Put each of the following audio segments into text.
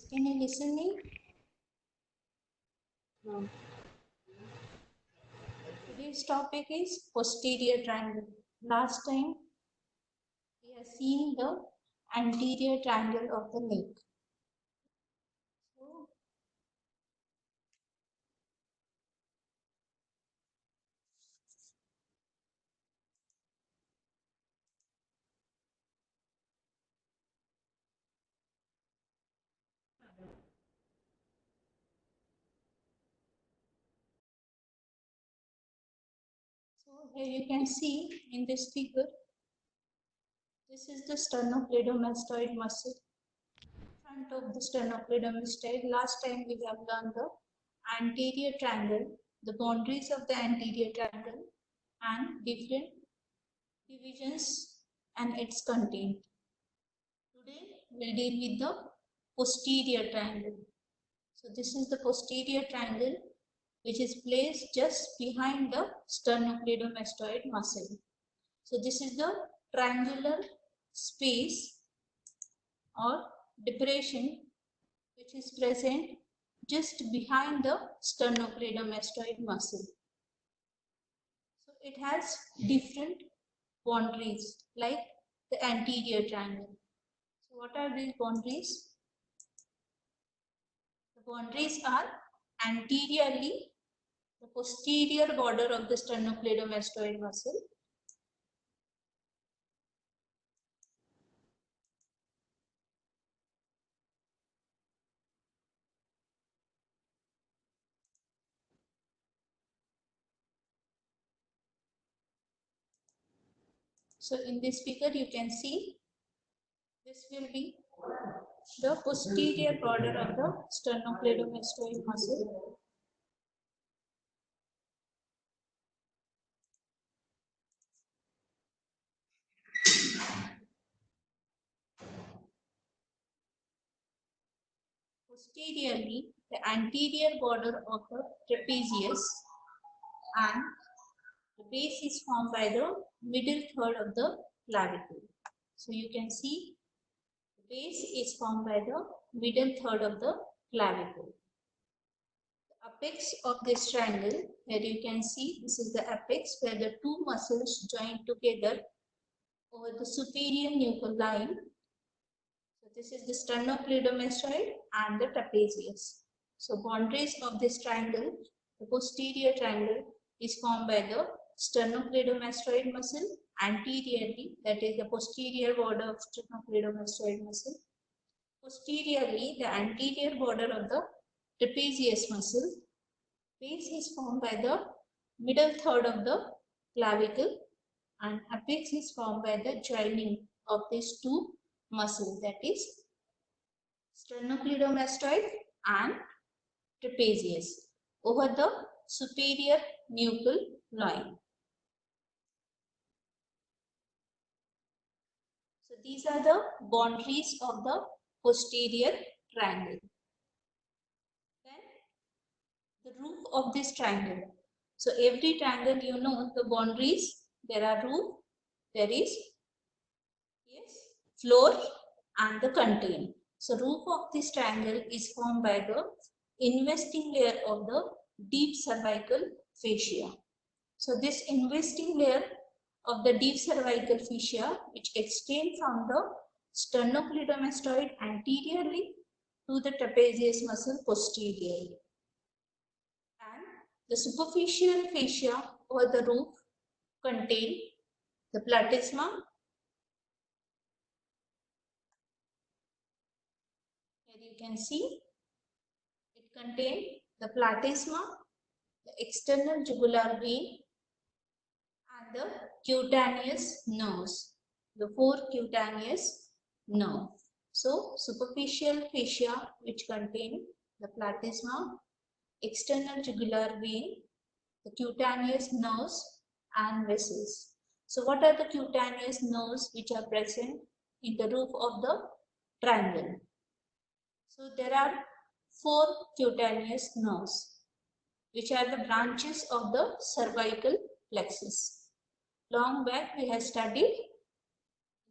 Can you listen me? Today's topic is posterior triangle. Last time we have seen the anterior triangle of the neck. So here you can see in this figure, this is the sternocleidomastoid muscle. Front of the sternocleidomastoid. Last time we have learned the anterior triangle, the boundaries of the anterior triangle, and different divisions and its content. Today we'll deal with the posterior triangle. So this is the posterior triangle which is placed just behind the sternocleidomastoid muscle. So this is the triangular space or depression which is present just behind the sternocleidomastoid muscle. So it has different boundaries like the anterior triangle. So what are these boundaries? The boundaries are anteriorly the posterior border of the sternocleidomastoid muscle. So in this figure you can see this will be the posterior border of the sternocleidomastoid muscle. Posteriorly, the anterior border of the trapezius, and the base is formed by the middle third of the clavicle. So you can see the base is formed by the middle third of the clavicle. The apex of this triangle, here you can see this is the apex where the two muscles join together over the superior nuchal line. So this is the sternocleidomastoid and the trapezius. So boundaries of this triangle, the posterior triangle, is formed by the sternocleidomastoid muscle anteriorly, that is the posterior border of sternocleidomastoid muscle. Posteriorly, the anterior border of the trapezius muscle. Base is formed by the middle third of the clavicle, and apex is formed by the joining of these two muscles, that is sternocleidomastoid and trapezius over the superior nuchal line. So these are the boundaries of the posterior triangle. Then the roof of this triangle. So every triangle, you know the boundaries. There are roof, there is floor and the content. So roof of this triangle is formed by the investing layer of the deep cervical fascia. So this investing layer of the deep cervical fascia, which extend from the sternocleidomastoid anteriorly to the trapezius muscle posteriorly. And the superficial fascia over the roof contain the platysma. Here you can see it contains the platysma, the external jugular vein, and the cutaneous nerves, the four cutaneous nerves. So, superficial fascia which contain the platysma, external jugular vein, the cutaneous nerves and vessels. So, what are the cutaneous nerves which are present in the roof of the triangle? So, there are four cutaneous nerves which are the branches of the cervical plexus. Long back we have studied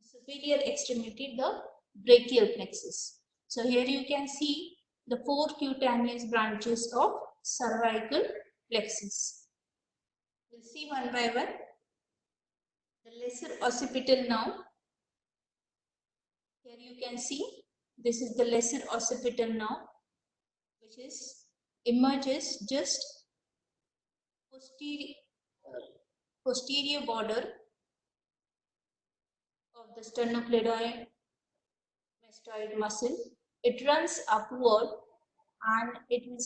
superior extremity, the brachial plexus. So here you can see the 4 cutaneous branches of cervical plexus. We'll see one by one. The lesser occipital nerve. Here you can see this is the lesser occipital nerve, which is emerges just posterior border of the sternocleidomastoid muscle. It runs upward and it will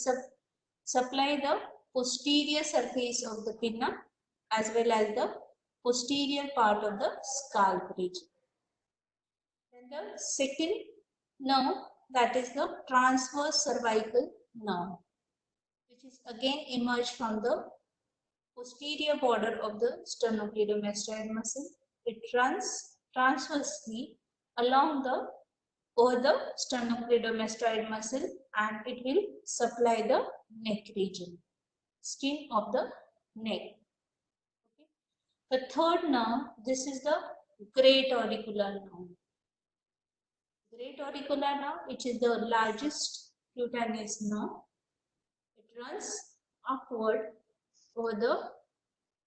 supply the posterior surface of the pinna as well as the posterior part of the scalp region. Then the second nerve, that is the transverse cervical nerve, which is again emerged from the posterior border of the sternocleidomastoid muscle. It runs transversely along over the sternocleidomastoid muscle and it will supply the neck region, skin of the neck. Okay. The third nerve, this is the great auricular nerve. Great auricular nerve, which is the largest cutaneous nerve. It runs upward over the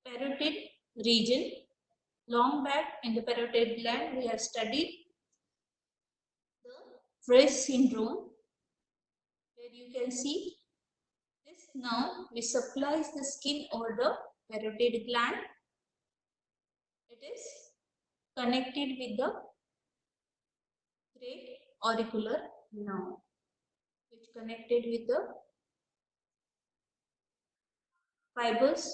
parotid region. Long back in the parotid gland, we have studied the Freiss syndrome, where you can see this nerve which supplies the skin over the parotid gland. It is connected with the great auricular nerve, which connected with the fibers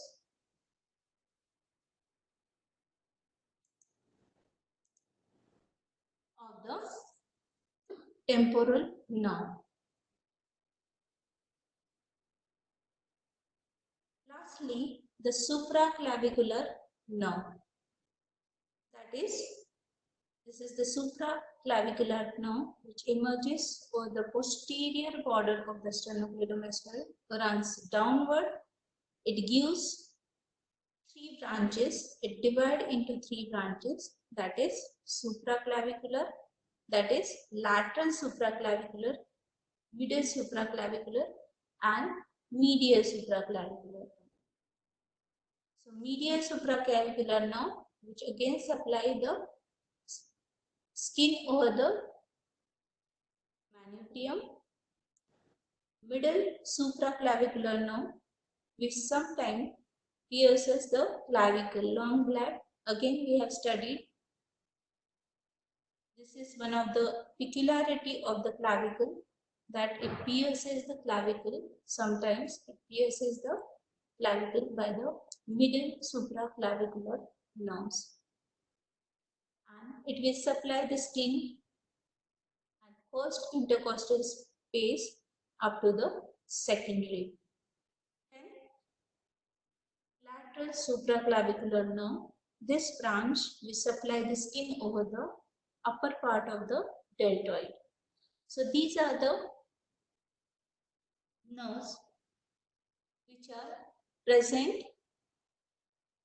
of the temporal nerve. Lastly, the supraclavicular nerve. That is, this is the supraclavicular nerve which emerges over the posterior border of the sternocleidomastoid, runs downward. It gives 3 branches. It divides into 3 branches. That is supraclavicular, that is lateral supraclavicular, middle supraclavicular, and medial supraclavicular. So medial supraclavicular nerve, which again supply the skin over the manubrium. Middle supraclavicular nerve, which sometimes pierces the clavicle, long black. Again we have studied. This is one of the peculiarity of the clavicle, that it pierces the clavicle. Sometimes it pierces the clavicle by the middle supraclavicular nerves. And it will supply the skin and first intercostal space up to the second rib. Then lateral supraclavicular nerve. This branch will supply the skin over the upper part of the deltoid. So these are the nerves which are present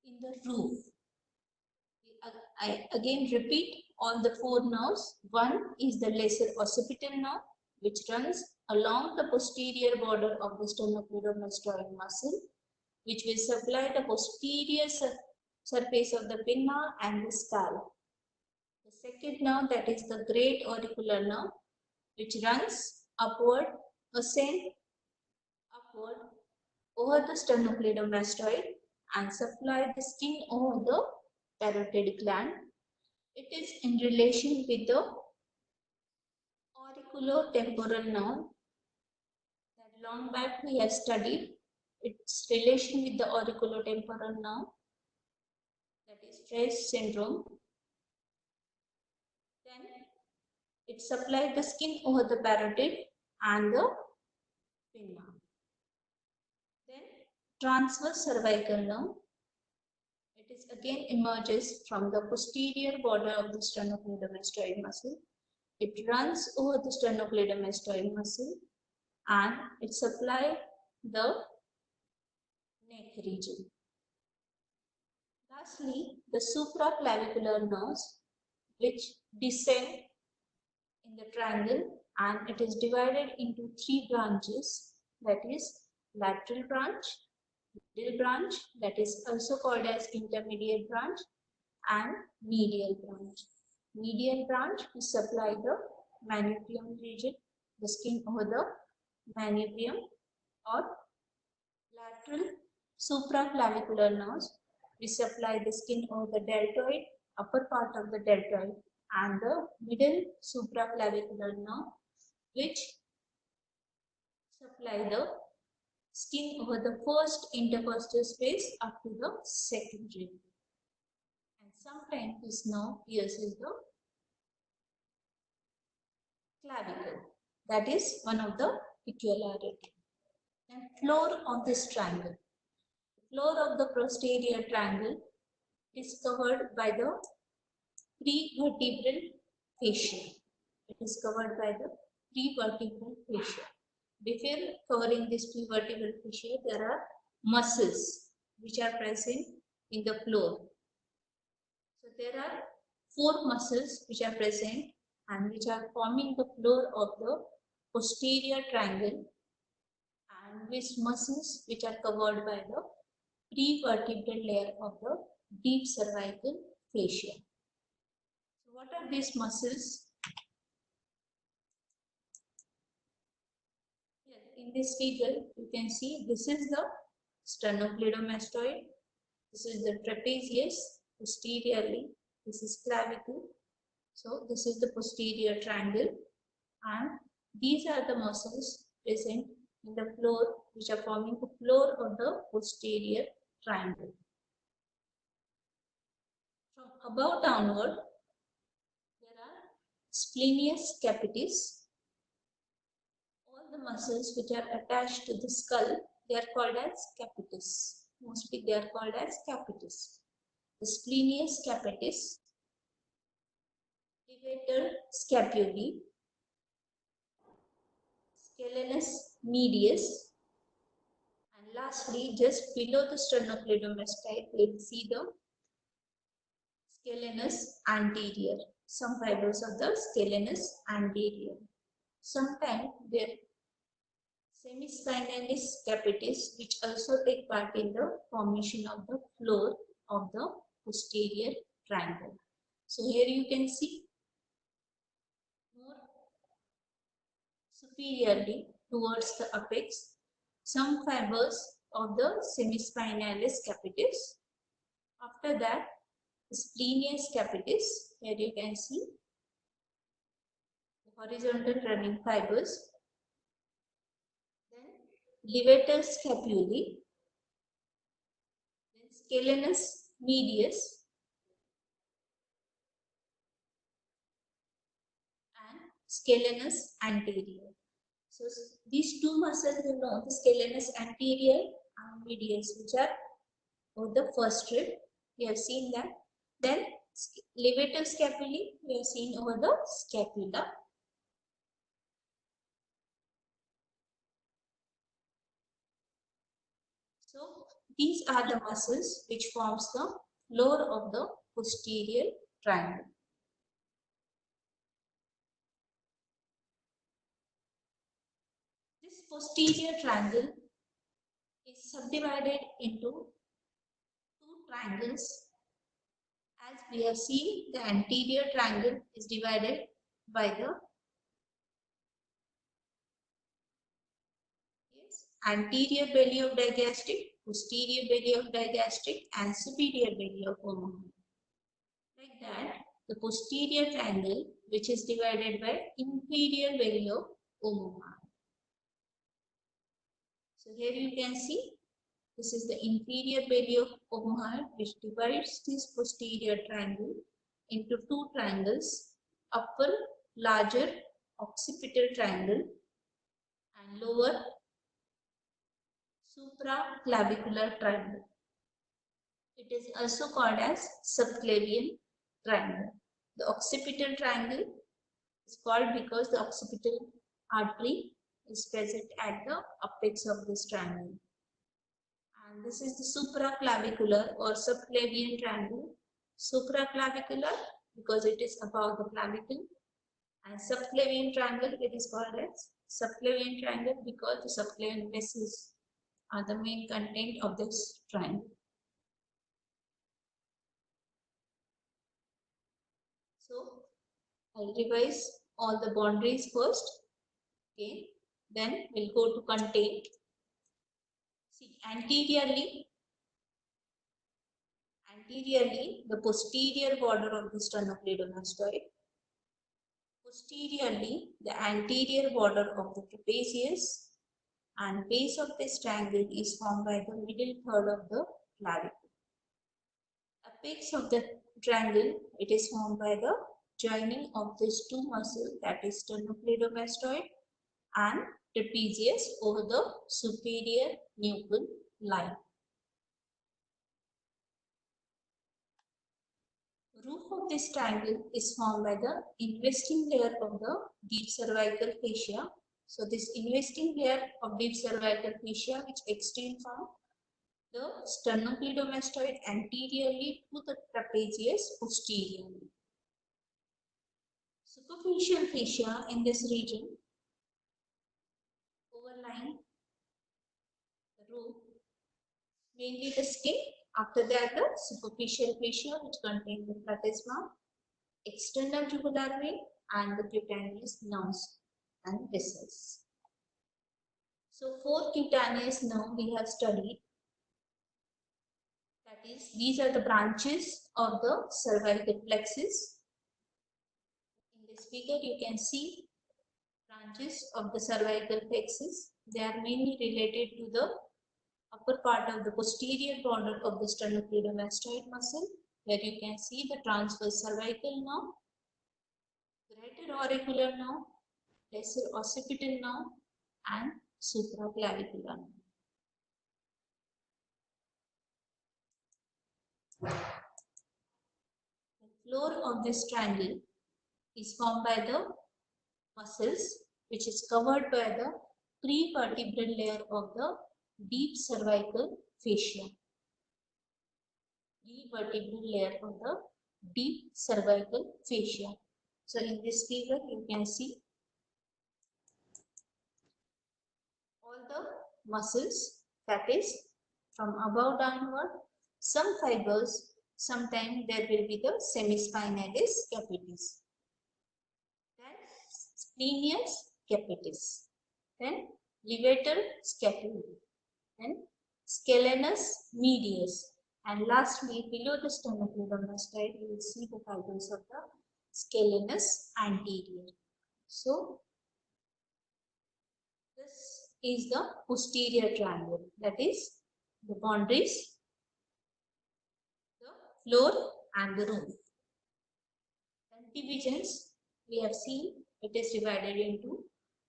in the roof. I again repeat all the 4 nerves. One is the lesser occipital nerve, which runs along the posterior border of the sternocleidomastoid muscle, which will supply the posterior surface of the pinna and the scalp. The second nerve, that is the great auricular nerve, which runs upward, ascend upward over the sternocleidomastoid and supply the skin over the parotid gland. It is in relation with the auriculotemporal nerve that long back we have studied. Its relation with the auriculotemporal nerve, that is Freiss syndrome. Then it supplies the skin over the parotid and the pinna. Then transverse cervical nerve. It is again emerges from the posterior border of the sternocleidomastoid muscle. It runs over the sternocleidomastoid muscle and it supplies the neck region. Lastly, the supraclavicular nerves, which descend in the triangle and it is divided into three branches, that is lateral branch, middle branch, that is also called as intermediate branch, and medial branch. Medial branch we supply the manubrium region, the skin over the manubrium, or lateral supraclavicular nerves we supply the skin over the deltoid, upper part of the deltoid, and the middle supraclavicular nerve which supply the skin over the first intercostal space up to the second rib. And sometimes this nerve pierces the clavicle. That is one of the peculiarity. And floor of this triangle. The floor of the posterior triangle is covered by the prevertebral fascia. It is covered by the prevertebral fascia. Before covering this prevertebral fascia, there are muscles which are present in the floor. So there are four muscles which are present and which are forming the floor of the posterior triangle, and which muscles which are covered by the prevertebral layer of the deep cervical fascia. So what are these muscles? Here in this figure you can see this is the sternocleidomastoid, this is the trapezius posteriorly, this is clavicle. So this is the posterior triangle, and these are the muscles present in the floor which are forming the floor of the posterior triangle. From above downward, there are splenius capitis. All the muscles which are attached to the skull, they are called as capitis. Mostly they are called as capitis. The splenius capitis, levator scapulae, scalenus medius, and lastly, just below the sternocleidomastoid, we will see the scalenus anterior. Some fibers of the scalenus anterior. Sometimes there semispinalis capitis, which also take part in the formation of the floor of the posterior triangle. So here you can see more superiorly towards the apex some fibers of the semispinalis capitis. After that, splenius capitis, here you can see the horizontal running fibers. Then levator scapulae, then scalenus medius, and scalenus anterior. So these two muscles, you know, the scalenus anterior and medius, which are over the first rib, we have seen that. Then levator scapulae, we have seen over the scapula. So these are the muscles which forms the floor of the posterior triangle. This posterior triangle is subdivided into two triangles. As we have seen, the anterior triangle is divided by the anterior belly of digastric, posterior belly of digastric, and superior belly of omohyoid. Like that, the posterior triangle, which is divided by inferior belly of omohyoid. So here you can see, this is the inferior belly of omohyoid, which divides this posterior triangle into two triangles, upper larger occipital triangle and lower supraclavicular triangle. It is also called as subclavian triangle. The occipital triangle is called because the occipital artery is present at the apex of this triangle. And this is the supraclavicular or subclavian triangle. Supraclavicular because it is above the clavicle, And subclavian triangle, it is called as subclavian triangle because the subclavian vessels are the main content of this triangle. So I'll revise all the boundaries first. Okay, then we'll go to contain. See, anteriorly, the posterior border of the sternocleidomastoid. Posteriorly, the anterior border of the trapezius, and base of this triangle is formed by the middle third of the clavicle. Apex of the triangle, it is formed by the joining of these two muscles, that is sternocleidomastoid and trapezius over the superior nuchal line. Roof of this triangle is formed by the investing layer of the deep cervical fascia. So this investing layer of deep cervical fascia which extends from the sternocleidomastoid anteriorly to the trapezius posteriorly. Superficial fascia in this region overlying the roof, mainly the skin. After that, the superficial fascia which contains the platysma, external jugular vein, and the cutaneous nerves and vessels. So, 4 cutaneous nerves we have studied. That is, these are the branches of the cervical plexus. In this figure, you can see branches of the cervical plexus. They are mainly related to the upper part of the posterior border of the sternocleidomastoid muscle, where you can see the transverse cervical nerve, greater auricular nerve, lesser occipital nerve, and supraclavicular nerve. The floor of this triangle is formed by the muscles which is covered by the prevertebral layer of the deep cervical fascia. Prevertebral layer of the deep cervical fascia. So in this figure you can see all the muscles, that is from above downward. Some fibers, sometimes there will be the semispinalis capitis, then splenius capitis, then levator scapulae, then scalenus medius, and lastly below the sternocleidomastoid you will see the fibers of the scalenus anterior. So this is the posterior triangle, that is the boundaries, the floor and the roof. And divisions we have seen, it is divided into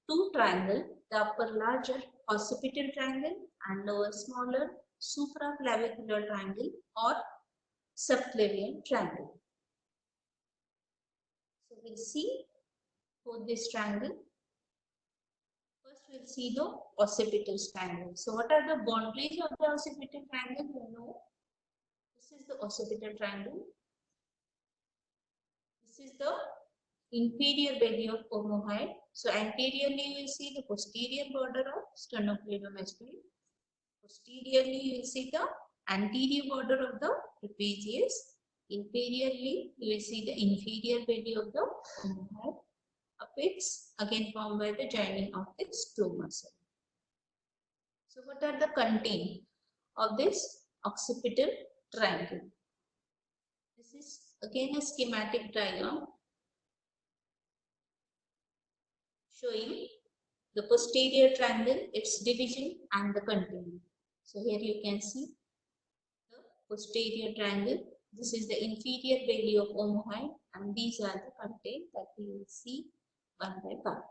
two triangles, the upper larger occipital triangle and lower smaller supraclavicular triangle or subclavian triangle. So we'll see for this triangle. First we'll see the occipital triangle. So what are the boundaries of the occipital triangle? You know, this is the occipital triangle. This is the inferior belly of omohyoid. So anteriorly you will see the posterior border of sternocleidomastoid. Posteriorly you will see the anterior border of the trapezius. Inferiorly you will see the inferior belly of the omohyoid. Apex again formed by the joining of its two muscles. So what are the content of this occipital triangle? This is again a schematic diagram showing the posterior triangle, its division and the content. So here you can see the posterior triangle. This is the inferior belly of omohyoid and these are the content that we will see one by one.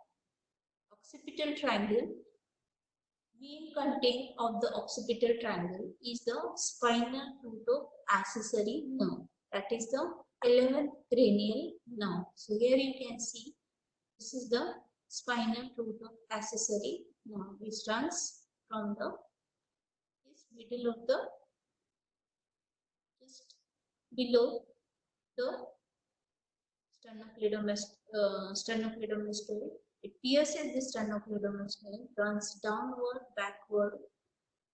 Occipital triangle. Main content of the occipital triangle is the spinal root of accessory nerve. That is the 11th cranial nerve. So here you can see this is the spinal root of accessory nerve which runs from the middle of the just below the sternocleidomastoid. It pierces the sternocleidomastoid, runs downward, backward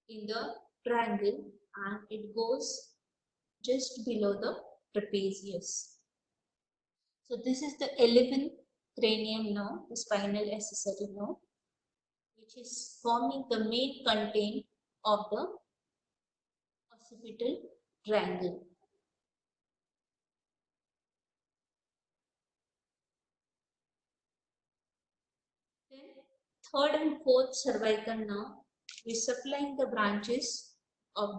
in the triangle, and it goes just below the trapezius. So this is the 11th cranial nerve, the spinal accessory nerve, which is forming the main content of the occipital triangle. Then third and fourth cervical nerve, we supplying branches to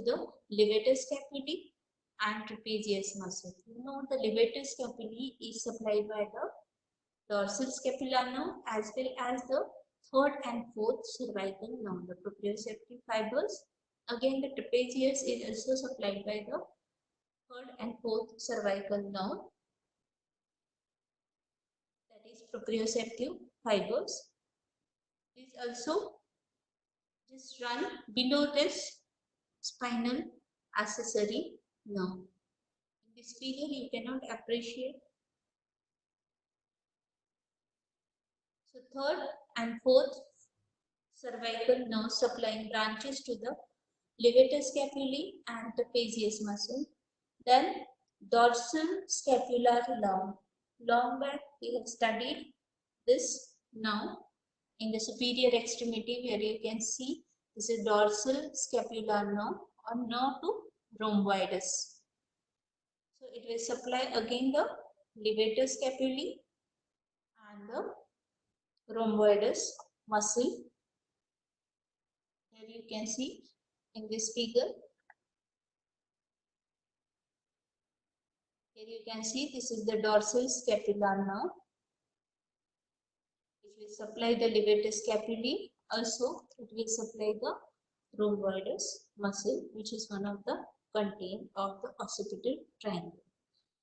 the levator scapulae and trapezius muscle. You know the levator scapulae is supplied by the dorsal scapular nerve as well as the third and fourth cervical nerve, the proprioceptive fibers. Again, the trapezius is also supplied by the third and fourth cervical nerve, that is proprioceptive fibers. These also just run below this spinal accessory nerve. In this figure, you cannot appreciate. So third and fourth cervical nerve supplying branches to the levator scapulae and trapezius muscle. Then dorsal scapular nerve. Long back we have studied this nerve in the superior extremity, where you can see this is dorsal scapular nerve or nerve to rhomboides. So it will supply again the levator scapulae and the rhomboides muscle. Here you can see in this figure. Here you can see this is the dorsal scapular nerve, which will supply the levator scapulae. Also, it will supply the rhomboides muscle, which is one of the content of the occipital triangle.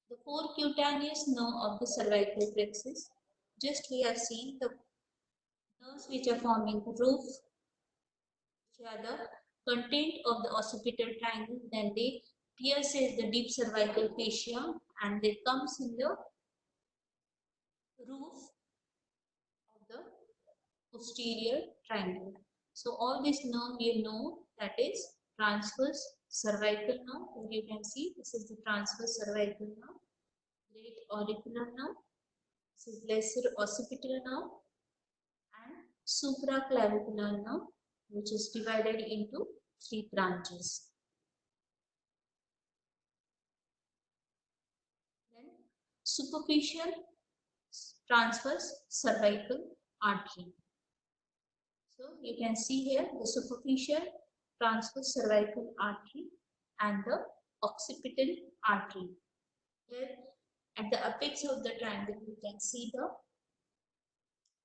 The four cutaneous nerve of the cervical plexus. Just we have seen the nerves which are forming roof, which are the content of the occipital triangle. Then they pierces the deep cervical fascia and they comes in the roof of the posterior triangle. So all this nerve you know, that is transverse cervical nerve. Here you can see this is the transverse cervical nerve, great auricular nerve, this is lesser occipital nerve, and supraclavicular nerve, which is divided into 3 branches. Then superficial transverse cervical artery. So you can see here the superficial transverse cervical artery and the occipital artery. Here at the apex of the triangle you can see the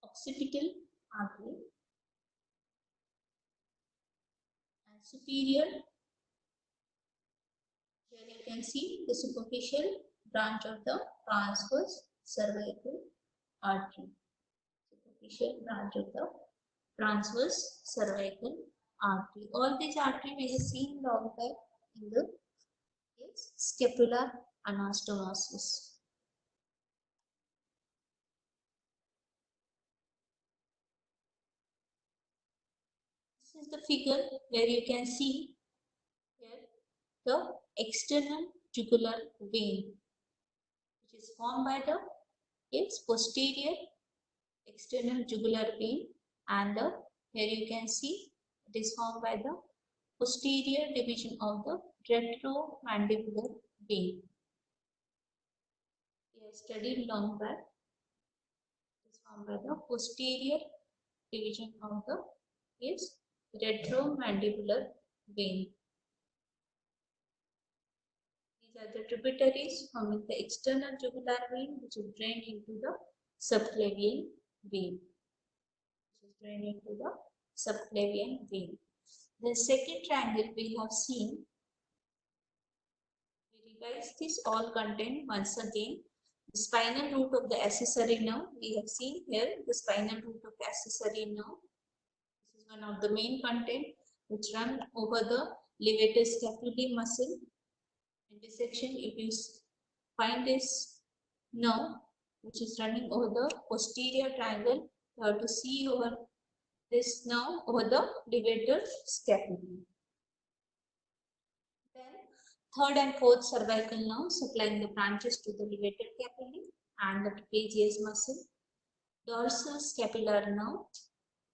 occipital artery and superior. Here you can see the superficial branch of the transverse cervical artery. Superficial branch of the transverse cervical artery. All these arteries we have seen long back in the scapular anastomosis. This is the figure where you can see here the external jugular vein, which is formed by the posterior external jugular vein, and here you can see it is formed by the posterior division of the retromandibular vein. We have studied long back. It is formed by the posterior division of the retromandibular vein. These are the tributaries forming the external jugular vein, which is drained into the subclavian vein. The second triangle we have seen. We revise this all content once again. The spinal root of the accessory nerve. We have seen here the spinal root of accessory nerve. This is one of the main content which run over the levator scapulae muscle. In this section, if you find this nerve which is running over the posterior triangle. You have to see over this nerve over the levator scapula. Then third and fourth cervical nerve supplying the branches to the levator capillary and the trapezius muscle. Dorsal scapular nerve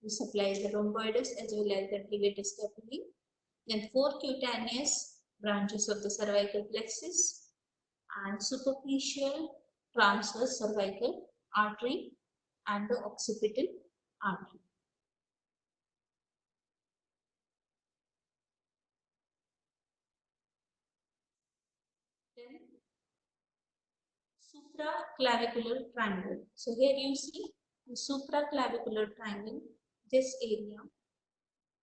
which supplies the rhomboids as well as the levator scapulae. Then four cutaneous branches of the cervical plexus and superficial transverse cervical artery and the occipital artery. Then supraclavicular triangle. So here you see the supraclavicular triangle, this area.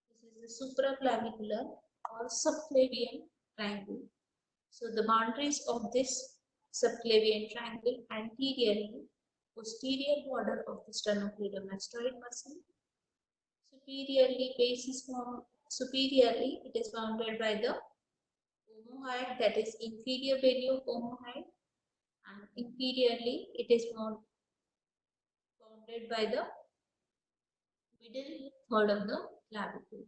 This is the supraclavicular or subclavian triangle. So the boundaries of this subclavian triangle anteriorly, posterior border of the sternocleidomastoid muscle. Superiorly, superiorly it is bounded by the omohyoid, that is inferior baliocomohyoid, and inferiorly it is bounded by the middle third of the clavicle.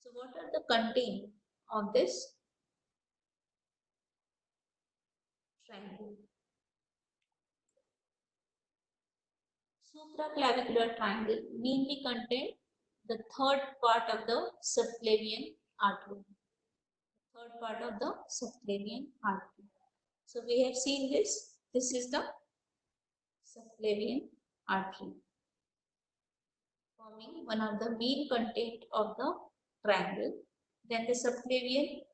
So what are the content of this triangle? Supraclavicular triangle mainly contain the third part of the subclavian artery. Third part of the subclavian artery. So we have seen this. This is the subclavian artery, forming one of the main content of the triangle. Then the subclavian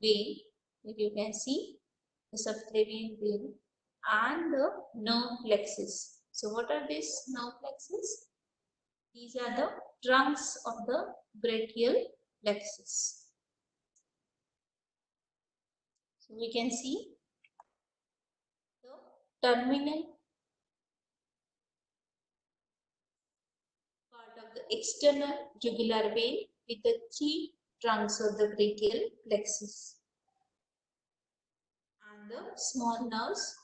vein, if you can see the subclavian vein and the nerve plexus. So what are these nerve plexus? These are the trunks of the brachial plexus. So we can see the terminal part of the external jugular vein with the three trunks of the brachial plexus. And the small nerves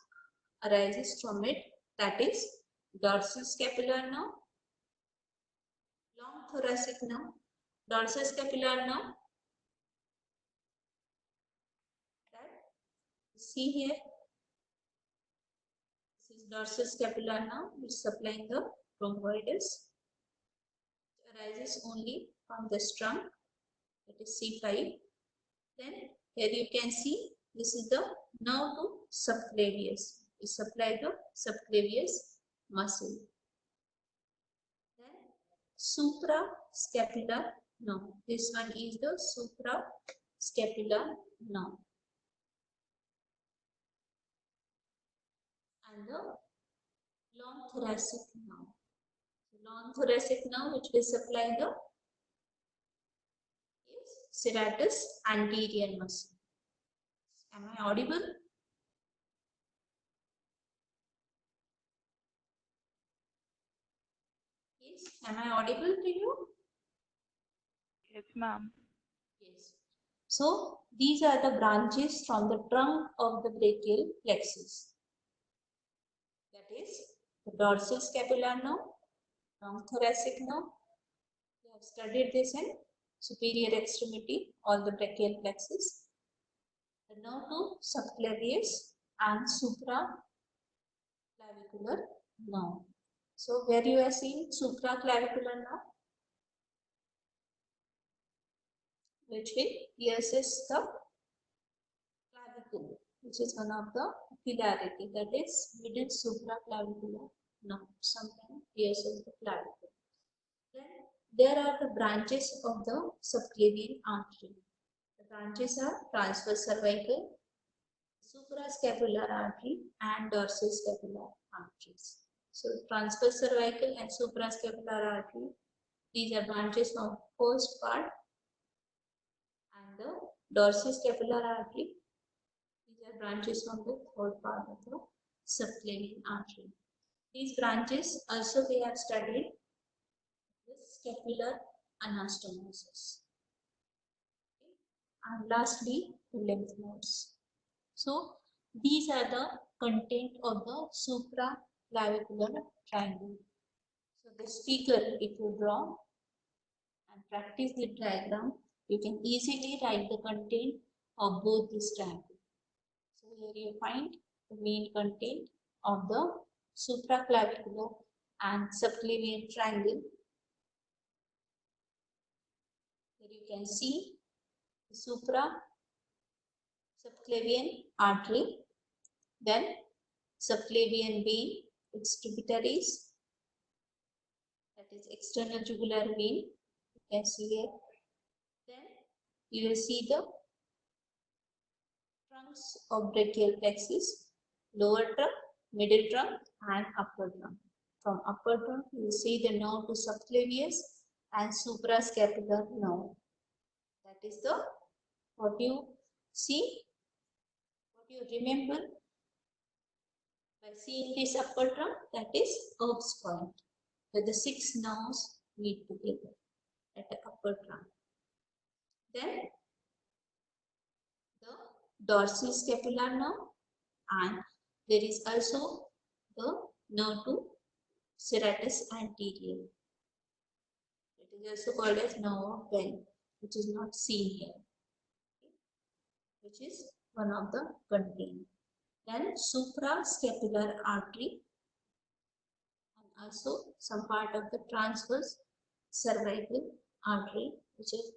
arises from it, that is dorsal scapular nerve, long thoracic nerve, dorsal scapular nerve. See here, this is dorsal scapular nerve which is supplying the rhomboids. It arises only from this trunk, that is C5. Then here you can see this is the nerve to subclavius. We supply the subclavius muscle. Then suprascapular nerve. This one is the suprascapular nerve. And the long thoracic nerve. So long thoracic nerve which will supply the serratus anterior muscle. Am I audible? Yes. Am I audible to you? Yes, ma'am. Yes. So these are the branches from the trunk of the brachial plexus. That is the dorsal scapular nerve, long thoracic nerve. We have studied this in superior extremity, all the brachial plexus. The nerve to subclavius and supraclavicular nerve. So where you are seeing supraclavicular nerve, which will pierces the clavicle, which is one of the capillarity, that is middle supraclavicular nerve, sometimes pierces the clavicle. Then there are the branches of the subclavian artery. The branches are transverse cervical, suprascapular artery and dorsal scapular arteries. So transverse cervical and suprascapular artery, these are branches from first part, and the dorsal scapular artery, these are branches from the third part of the subclavian artery. These branches also we have studied the scapular anastomosis. And lastly, the lymph nodes. So These are the content of the supraclavicular triangle. So this figure, if you draw and practice the diagram, you can easily write the content of both these triangles. So here you find the main content of the supraclavicular and subclavian triangle. Here you can see the subclavian artery, then subclavian vein, its tributaries, that is external jugular vein, you can see here. Then you will see the trunks of brachial plexus, lower trunk, middle trunk, and upper trunk. From upper trunk, you will see the nerve to subclavius and suprascapular nerve. That is the what you see, what you remember by seeing this upper trunk, that is Erb's point, where the 6 nerves meet together at the upper trunk. Then the dorsal-scapular nerve, and there is also the nerve to serratus anterior. It is also called as nerve of Bell, which is not seen here, which is one of the content. Then suprascapular artery, and also some part of the transverse cervical artery, which is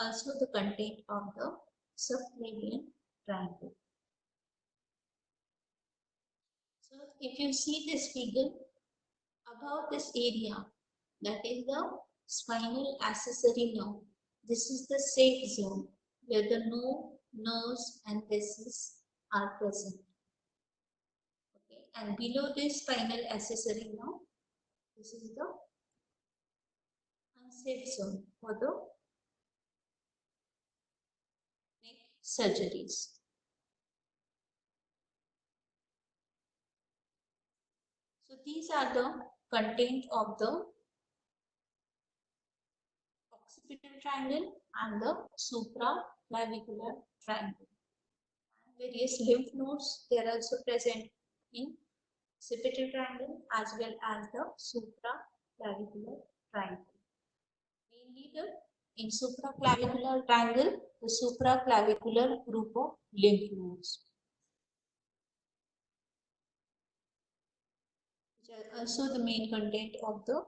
also the content of the subclavian triangle. So if you see this figure, above this area, that is the spinal accessory nerve. This is the safe zone where the nerves and vessels are present. Okay. And below this spinal accessory nerve, this is the unsafe zone for the neck surgeries. So these are the content of the occipital triangle and the supraclavicular triangle. Various lymph nodes, they are also present in occipital triangle as well as the supraclavicular triangle. Mainly in supraclavicular triangle, the supraclavicular group of lymph nodes, which are also the main content of the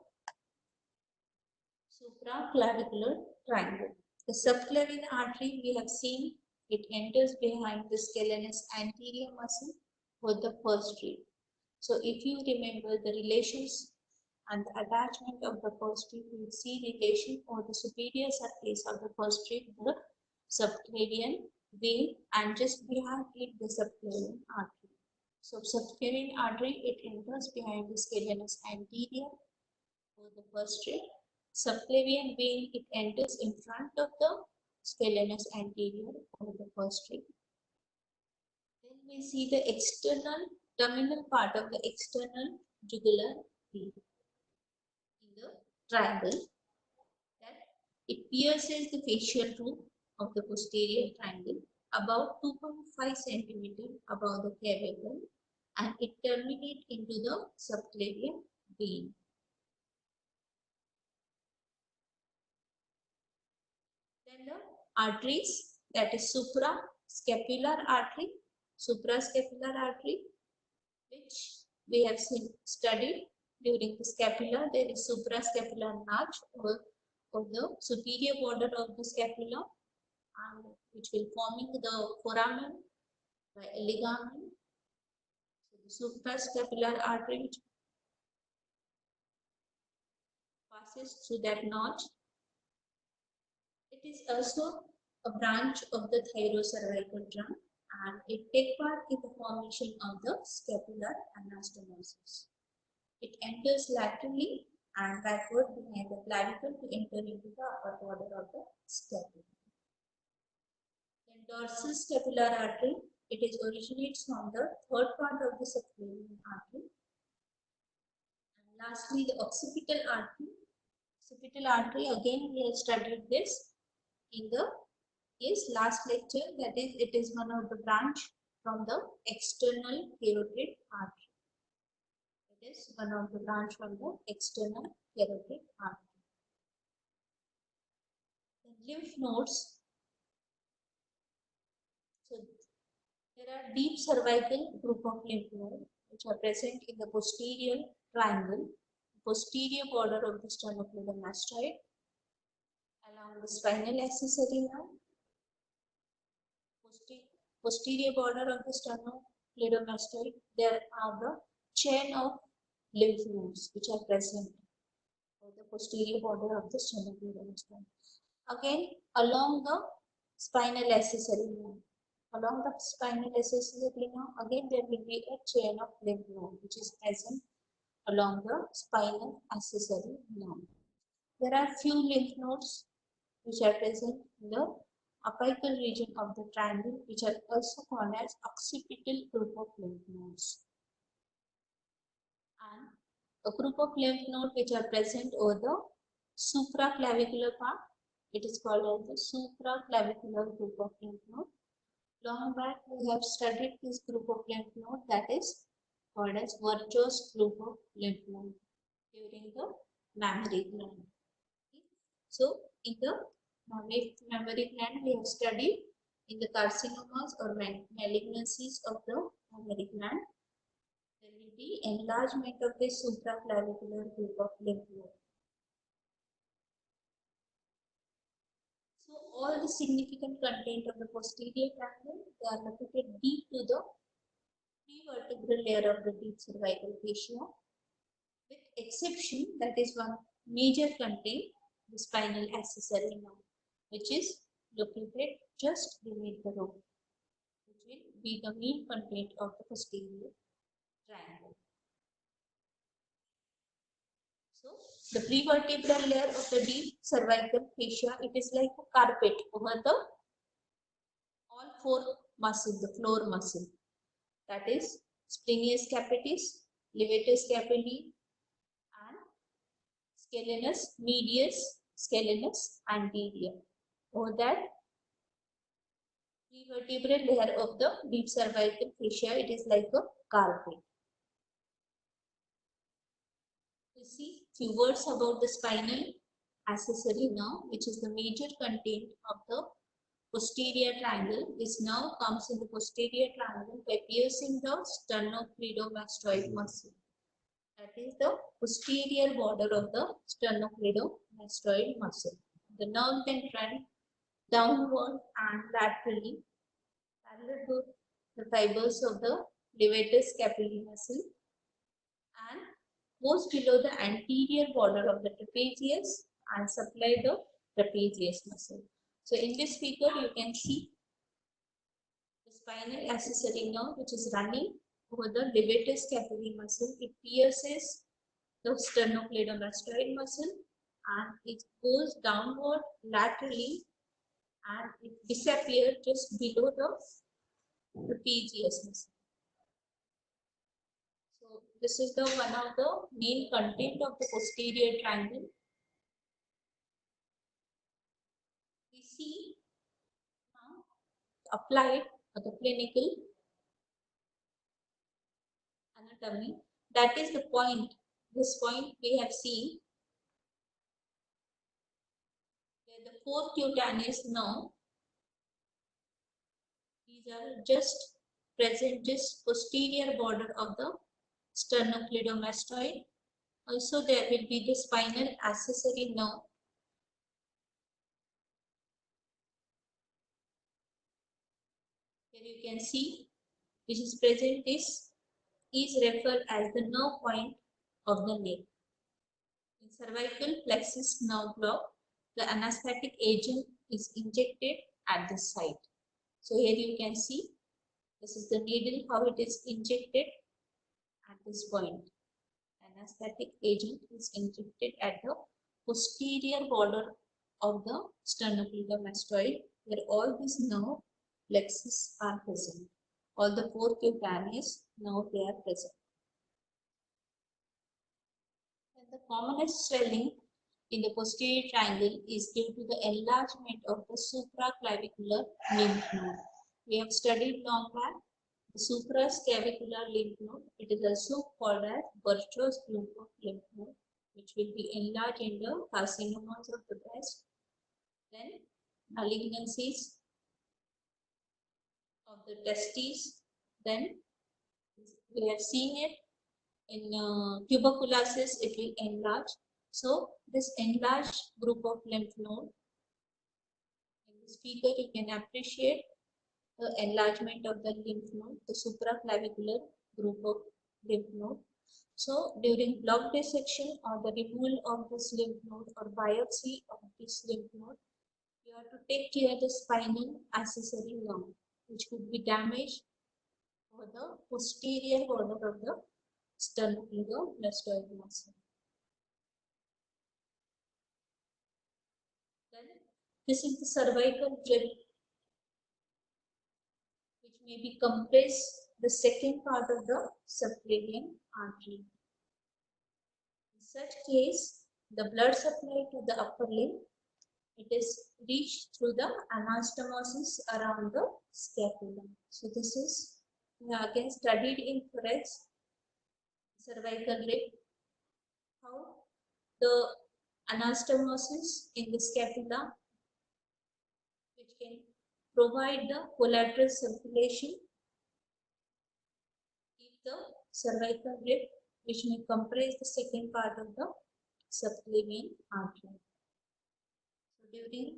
supraclavicular triangle. The subclavian artery, we have seen it enters behind the scalenus anterior muscle for the first rib. So if you remember the relations and the attachment of the first rib, you will see relation or the superior surface of the first rib, the subclavian vein, and just behind it the subclavian artery. So subclavian artery, it enters behind the scalenus anterior for the first rib. Subclavian vein, it enters in front of the scalenus anterior for the first rib. Then we see the external terminal part of the external jugular vein in the triangle. That it pierces the facial roof of the posterior triangle about 2.5 cm above the clavicle, and it terminates into the subclavian vein. Then the arteries, that is suprascapular artery, which we have studied during the scapula. There is suprascapular notch or the superior border of the scapula, and which will forming the foramen by a ligament. So the suprascapular artery which passes through that notch. It is also a branch of the thyrocervical trunk, and it takes part in the formation of the scapular anastomosis. It enters laterally and backward behind the clavicle to enter into the upper border of the scapula. Then dorsal scapular artery, it originates from the third part of the subclavian artery. And lastly, the occipital artery. Occipital artery, again we have studied this in the last lecture, that is, it is one of the branch from the external carotid artery. It is one of the branch from the external carotid artery. The lymph nodes. So there are deep cervical group of lymph nodes which are present in the posterior triangle, posterior border of the sternocleidomastoid, along the spinal accessory nerve, posterior border of the sternocleidomastoid. There are the chain of lymph nodes which are present on the posterior border of the sternocleidomastoid. Again, along the spinal accessory nerve. Along the spinal accessory nerve, again there will be a chain of lymph node which is present along the spinal accessory nerve. There are few lymph nodes which are present in the apical region of the triangle, which are also called as occipital group of lymph nodes. And a group of lymph nodes which are present over the supraclavicular part, it is called as the supraclavicular group of lymph node. Long back we have studied this group of lymph node, that is called as Virchow's group of lymph node during the mammary gland. So in the mammary gland we have studied in the carcinomas or malignancies of the mammary gland, there will be enlargement of the supraclavicular group of lymph node. So all the significant content of the posterior triangle, they are located deep to the prevertebral layer of the deep cervical fascia, with exception that is one major content, the spinal accessory nerve, which is located just beneath the root, which will be the main content of the posterior triangle. So the prevertebral layer of the deep cervical fascia, it is like a carpet over the all four muscles, the floor muscle, that is splenius capitis, levator scapulae, and scalenus medius, scalenus anterior. Over that prevertebral layer of the deep cervical fascia, it is like a carpet. You see few words about the spinal accessory nerve, which is the major content of the posterior triangle. This nerve comes in the posterior triangle by piercing the sternocleidomastoid muscle. That is the posterior border of the sternocleidomastoid muscle. The nerve then runs downward and laterally parallel to the fibers of the levator scapulae muscle and goes below the anterior border of the trapezius and supply the trapezius muscle. So in this figure you can see the spinal accessory nerve which is running over the levator scapulae muscle. It pierces the sternocleidomastoid muscle and it goes downward laterally and it disappears just below the trapezius muscle. So this is the one of the main content of the posterior triangle. We see now applied at the clinical anatomy. That is the point. This point we have seen where the four cutaneous nerve, these are just present just posterior border of the sternocleidomastoid. Also there will be the spinal accessory nerve. Here you can see which is present. This is referred as the nerve point of the neck. In cervical plexus nerve block, the anesthetic agent is injected at the site. So here you can see this is the needle, how it is injected at this point. Anesthetic agent is injected at the posterior border of the sternocleidomastoid, where all these nerve plexus are present. All the four cutaneous nerve they are present. And the commonest swelling in the posterior triangle is due to the enlargement of the supraclavicular lymph node. We have studied long back the suprascavicular lymph node. It is also called as Burchard's group of lymph node, which will be enlarged in the carcinomas of the breast. Then malignancies of the testes. Then we have seen it in tuberculosis, it will enlarge. So this enlarged group of lymph node, in this figure you can appreciate the enlargement of the lymph node, the supraclavicular group of lymph node. So during block dissection or the removal of this lymph node or biopsy of this lymph node, you have to take care of the spinal accessory nerve, which could be damaged for the posterior border of the sternocleidomastoid muscle. Then this is the cervical gel, which may be compressed the second part of the subclavian artery. In such case, the blood supply to the upper limb, it is reached through the anastomosis around the scapula. So this is again studied in thorax, cervical rib, how the anastomosis in the scapula, which can provide the collateral circulation, keep the cervical rib, which may compress the second part of the subclavian artery. So during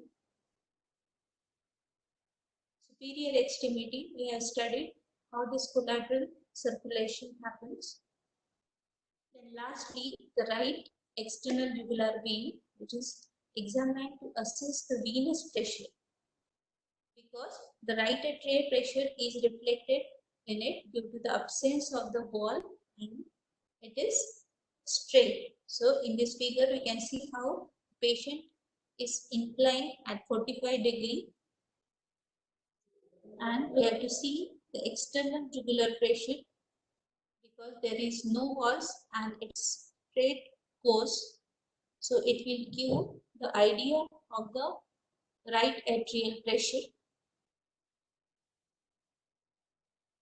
superior extremity, we have studied how this collateral circulation happens. Then lastly, the right external jugular vein, which is examined to assess the venous pressure, because the right atrial pressure is reflected in it due to the absence of the wall and it is straight. So in this figure, we can see how patient is inclined at 45 degree, and we have to see the external jugular pressure because there is no walls and it's straight course. So it will give the idea of the right atrial pressure.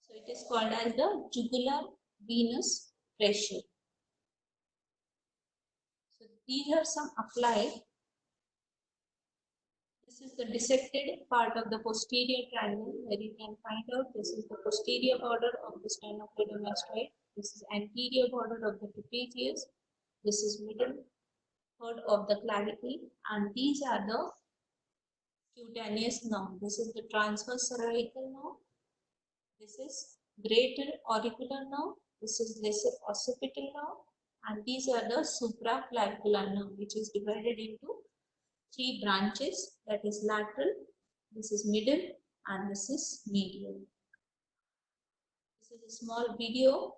So it is called as the jugular venous pressure. So these are some applied. This is the dissected part of the posterior triangle where you can find out this is the posterior border of the sternocleidomastoid. This is anterior border of the trapezius. This is middle third of the clavicle, and these are the cutaneous nerve. This is the transverse cervical nerve. This is greater auricular nerve. This is lesser occipital nerve, and these are the supraclavicular nerve, which is divided into three branches, that is lateral, this is middle, and this is medial. This is a small video